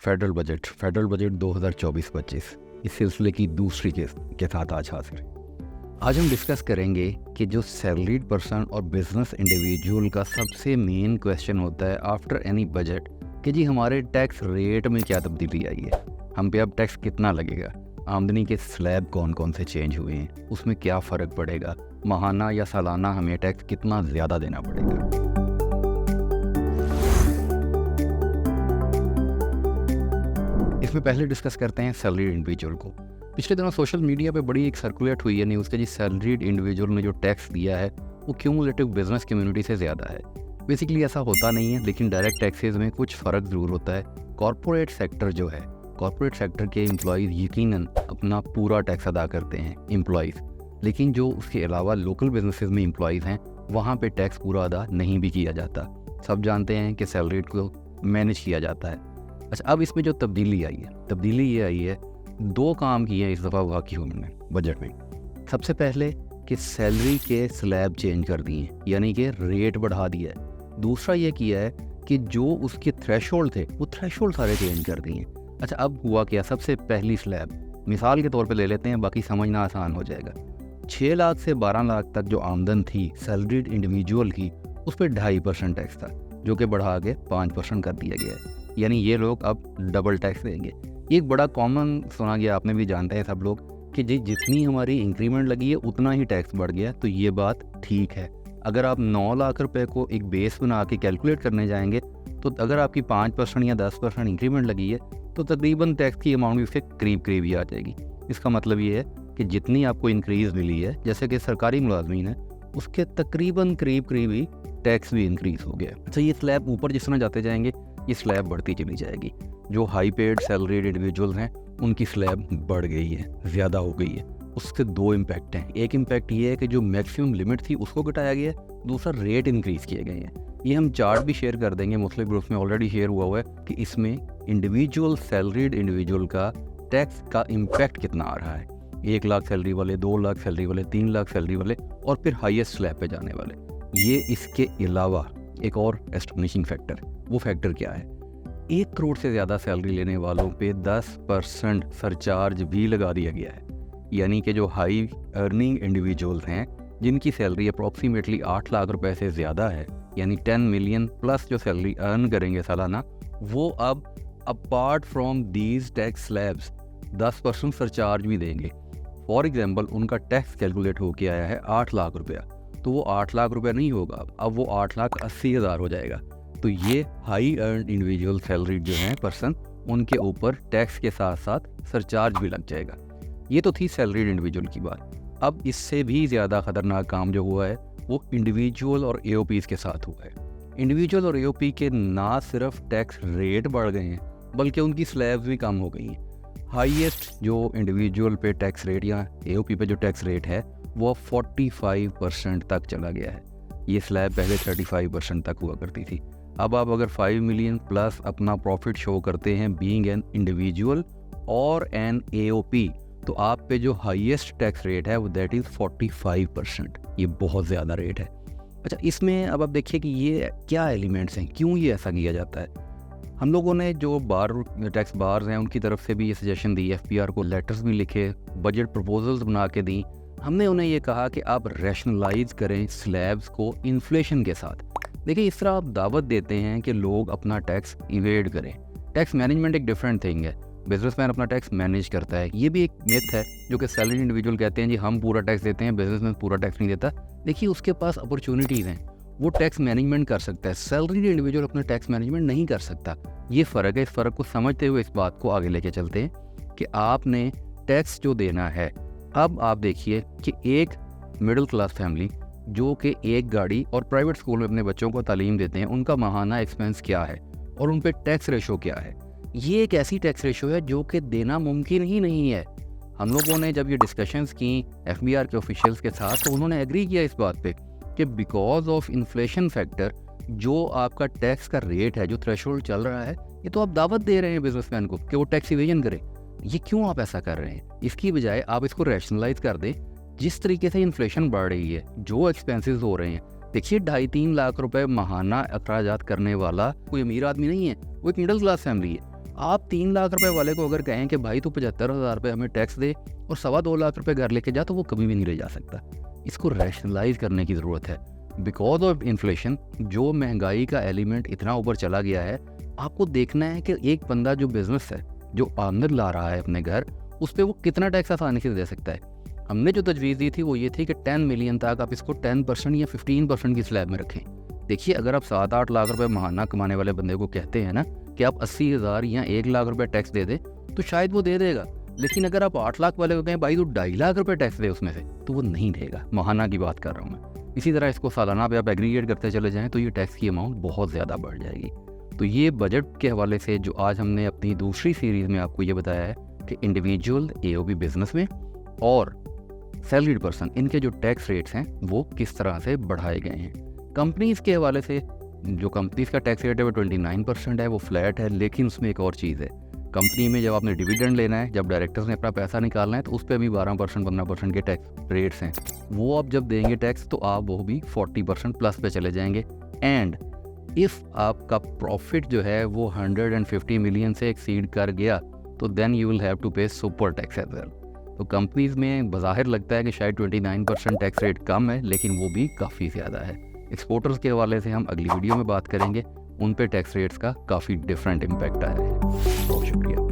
Federal budget 2024-25 इस सिलसिले की दूसरी के साथ आज हाजिर। आज हम डिस्कस करेंगे कि जो सैलरीड पर्सन और बिजनेस इंडिविजुअल का सबसे मेन क्वेश्चन होता है आफ्टर एनी बजट कि जी हमारे टैक्स रेट में क्या तब्दीली आई है, हम पे अब टैक्स कितना लगेगा, आमदनी के स्लैब कौन कौन से चेंज हुए हैं, उसमें क्या फ़र्क पड़ेगा, माहाना या सालाना हमें टैक्स कितना ज़्यादा देना पड़ेगा। इसमें पहले डिस्कस करते हैं सैलरीड इंडिविजुअल को। पिछले दिनों सोशल मीडिया पे बड़ी एक सर्कुलेट हुई है न्यूज़ के जी सैलरीड इंडिविजुअल ने जो टैक्स दिया है वो क्यूमुलेटिव बिजनेस कम्युनिटी से ज़्यादा है। बेसिकली ऐसा होता नहीं है, लेकिन डायरेक्ट टैक्सेस में कुछ फ़र्क ज़रूर होता है। कॉरपोरेट सेक्टर जो है, कॉरपोरेट सेक्टर के एम्प्लॉयज़ यकीनन अपना पूरा टैक्स अदा करते हैं एम्प्लॉयज़, लेकिन जो उसके अलावा लोकल बिजनेसेस में एम्प्लॉयज़ हैं वहाँ पे टैक्स पूरा अदा नहीं भी किया जाता। सब जानते हैं कि सैलरीड को मैनेज किया जाता है। अच्छा, अब इसमें जो तब्दीली आई है, तब्दीली ये आई है, दो काम किए हैं इस दफ़ा वाकई उन्होंने बजट में। सबसे पहले कि सैलरी के स्लैब चेंज कर दिए हैं, यानी कि रेट बढ़ा दिया है। दूसरा ये किया है कि जो उसके थ्रेशोल्ड थे वो थ्रेशोल्ड सारे चेंज कर दिए हैं। अच्छा, अब हुआ क्या, सबसे पहली स्लैब मिसाल के तौर पे ले लेते हैं, बाकी समझना आसान हो जाएगा। 6 लाख से 12 लाख तक जो आमदन थी सैलरीड इंडिविजुअल की, उस पर 2.5% टैक्स था, जो कि बढ़ा के 5% कर दिया गया है। यानी ये लोग अब डबल टैक्स देंगे। एक बड़ा कॉमन सुना गया, आपने भी जानते हैं सब लोग, कि जी जितनी हमारी इंक्रीमेंट लगी है उतना ही टैक्स बढ़ गया। तो ये बात ठीक है। अगर आप 9 लाख रुपए को एक बेस बना के कैलकुलेट करने जाएंगे तो अगर आपकी 5% या 10% इंक्रीमेंट लगी है तो तकरीबन टैक्स की अमाउंट भी उसके करीब करीब ही आ जाएगी। इसका मतलब ये है कि जितनी आपको इंक्रीज़ मिली है, जैसे कि सरकारी मुलाजमीन है, उसके तकरीबन करीब करीब ही टैक्स भी इंक्रीज़ हो गया। अच्छा, ये स्लैब ऊपर जिस तरह जाते जाएंगे ये स्लैब बढ़ती चली जाएगी। जो हाई पेड सैलरीड इंडिविजुअल्स हैं उनकी स्लैब बढ़ गई है, ज़्यादा हो गई है। उससे दो इम्पैक्ट हैं। एक इम्पैक्ट ये है कि जो मैक्सिमम लिमिट थी उसको घटाया गया है, दूसरा रेट इंक्रीज़ किए गए हैं। ये हम चार्ट भी शेयर कर देंगे, मुस्लिम ग्रुप्स में ऑलरेडी शेयर हुआ है कि इसमें इंडिविजुअल सैलरीड इंडिविजुअल का टैक्स का इम्पैक्ट कितना आ रहा है। 1 लाख सैलरी वाले, 2 लाख सैलरी वाले, 3 लाख सैलरी वाले और फिर हाईएस्ट स्लैब पे जाने वाले। ये इसके अलावा एक और एस्टोनिशिंग फैक्टर, वो फैक्टर क्या है, 1 करोड़ से ज़्यादा सैलरी लेने वालों पे 10% सरचार्ज भी लगा दिया गया है। यानी कि जो हाई अर्निंग इंडिविजुअल्स हैं जिनकी सैलरी अप्रॉक्सीमेटली 8 लाख रुपए से ज़्यादा है, यानी 10 मिलियन प्लस जो सैलरी अर्न करेंगे सालाना, वो अब apart from these tax slabs 10% surcharge भी देंगे। फॉर एग्जांपल उनका टैक्स कैलकुलेट होके आया है 8 लाख रुपया, तो वो 8 लाख रुपया नहीं होगा, अब वो 8,80,000 हो जाएगा। तो ये हाई अर्न इंडिविजुअल सैलरी जो हैं पर्सन, उनके ऊपर टैक्स के साथ साथ सरचार्ज भी लग जाएगा। ये तो थी सैलरीड इंडिविजुअल की बात। अब इससे भी ज़्यादा ख़तरनाक काम जो हुआ है वो इंडिविजुअल और एओपीज़ के साथ हुआ है। इंडिविजुअल और एओपी के ना सिर्फ टैक्स रेट बढ़ गए हैं बल्कि उनकी स्लैब्स भी कम हो गई हैं। हाईएस्ट जो इंडिविजुअल पे टैक्स रेट या एओपी पे जो टैक्स रेट है वो 45% तक चला गया है। ये स्लैब पहले 35% तक हुआ करती थी। अब आप अगर 5 मिलियन प्लस अपना प्रॉफिट शो करते हैं बीइंग एन इंडिविजुअल और एन एओपी, तो आप पे जो हाईएस्ट टैक्स रेट है वो दैट इज़ 45%। ये बहुत ज़्यादा रेट है। अच्छा, इसमें अब आप देखिए कि ये क्या एलिमेंट्स हैं, क्यों ये ऐसा किया जाता है। हम लोगों ने जो टैक्स बार्स हैं उनकी तरफ से भी ये सजेशन दी, एफपीआर को लेटर्स भी लिखे, बजट प्रपोजल्स बना के दी। हमने उन्हें ये कहा कि आप रैशनलाइज करें स्लैब्स को इन्फ्लेशन के साथ। देखिए, इस तरह आप दावत देते हैं कि लोग अपना टैक्स इवेड करें। टैक्स मैनेजमेंट एक डिफरेंट थिंग है। बिजनेसमैन अपना टैक्स मैनेज करता है, ये भी एक मिथ है जो कि सैलरी इंडिविजुअल कहते हैं जी हम पूरा टैक्स देते हैं, बिजनेसमैन पूरा टैक्स नहीं देता। देखिए, उसके पास अपॉर्चुनिटीज़ हैं, वो टैक्स मैनेजमेंट कर सकता है। सैलरी इंडिविजुअल अपना टैक्स मैनेजमेंट नहीं कर सकता। ये फ़र्क है। इस फ़र्क को समझते हुए इस बात को आगे लेके चलते हैं कि आपने टैक्स जो देना है। अब आप देखिए कि एक मिडिल क्लास फैमिली जो कि एक गाड़ी और प्राइवेट स्कूल में अपने बच्चों को तालीम देते हैं, उनका माहाना एक्सपेंस क्या है और उन पे टैक्स रेशो क्या है। ये एक ऐसी टैक्स रेशो है जो कि देना मुमकिन ही नहीं है। हम लोगों ने जब ये डिस्कशंस की एफबीआर के ऑफिशियल्स के साथ, तो उन्होंने एग्री किया इस बात पे कि बिकॉज ऑफ इन्फ्लेशन फैक्टर जो आपका टैक्स का रेट है, जो थ्रेशोल्ड चल रहा है, ये तो आप दावत दे रहे हैं बिजनेसमैन को कि वो टैक्स इवेजन करे। ये क्यों आप ऐसा कर रहे हैं? इसकी बजाय आप इसको रैशनलाइज कर दें। जिस तरीके से इन्फ्लेशन बढ़ रही है, जो एक्सपेंसेस हो रहे हैं, देखिए 2.5-3 लाख रुपए माहाना अखराजात करने वाला कोई अमीर आदमी नहीं है, वो एक मिडिल क्लास फैमिली है। आप 3 लाख रुपए वाले को अगर कहें कि भाई तू 75,000 रुपये हमें टैक्स दे और 2.25 लाख रुपए घर लेके जा, तो वो कभी भी नहीं ले जा सकता। इसको रैशनलाइज करने की ज़रूरत है। बिकॉज ऑफ इन्फ्लेशन जो महंगाई का एलिमेंट इतना ऊपर चला गया है, आपको देखना है कि एक बंदा जो बिजनेस है, जो आमदन ला रहा है अपने घर, उस पर वो कितना टैक्स आसानी से दे सकता है। हमने जो तजवीज़ दी थी वो ये थी कि 10 मिलियन तक आप इसको 10% या 15% की स्लैब में रखें। देखिए, अगर आप 7-8 लाख रुपए महाना कमाने वाले बंदे को कहते हैं ना कि आप 80,000 या 1 लाख रुपए टैक्स दे दे, तो शायद वो दे देगा। लेकिन अगर आप 8 लाख वाले को कहें भाई तू 2.5 लाख रुपए टैक्स दे उसमें से, तो वो नहीं देगा। महाना की बात कर रहा हूँ मैं। इसी तरह इसको सालाना पे आप एग्रीगेट करते चले जाएँ तो ये टैक्स की अमाउंट बहुत ज़्यादा बढ़ जाएगी। तो ये बजट के हवाले से जो आज हमने अपनी दूसरी सीरीज़ में आपको ये बताया है कि इंडिविजुअल AOB बिजनेस में और सैलरीड पर्सन, इनके जो टैक्स रेट्स हैं वो किस तरह से बढ़ाए गए हैं। कंपनीज़ के हवाले से जो कंपनीज़ का टैक्स रेट है वो 29% है, वो फ्लैट है। लेकिन उसमें एक और चीज़ है, कंपनी में जब आपने डिविडेंड लेना है, जब डायरेक्टर्स ने अपना पैसा निकालना है, तो उस पर भी 12% 15% के टैक्स रेट्स हैं। वो आप जब देंगे टैक्स तो आप वो भी 40% प्लस पे चले जाएंगे। एंड इफ़ आपका प्रॉफिट जो है वो 150 मिलियन से एक्सीड कर गया, तो then you will have to pay super tax as well. तो कंपनीज़ में बज़ाहिर लगता है कि शायद 29% टैक्स रेट कम है, लेकिन वो भी काफ़ी ज़्यादा है। एक्सपोर्टर्स के हवाले से हम अगली वीडियो में बात करेंगे, उन पे टैक्स रेट्स का काफ़ी डिफरेंट इम्पैक्ट आया है। बहुत शुक्रिया।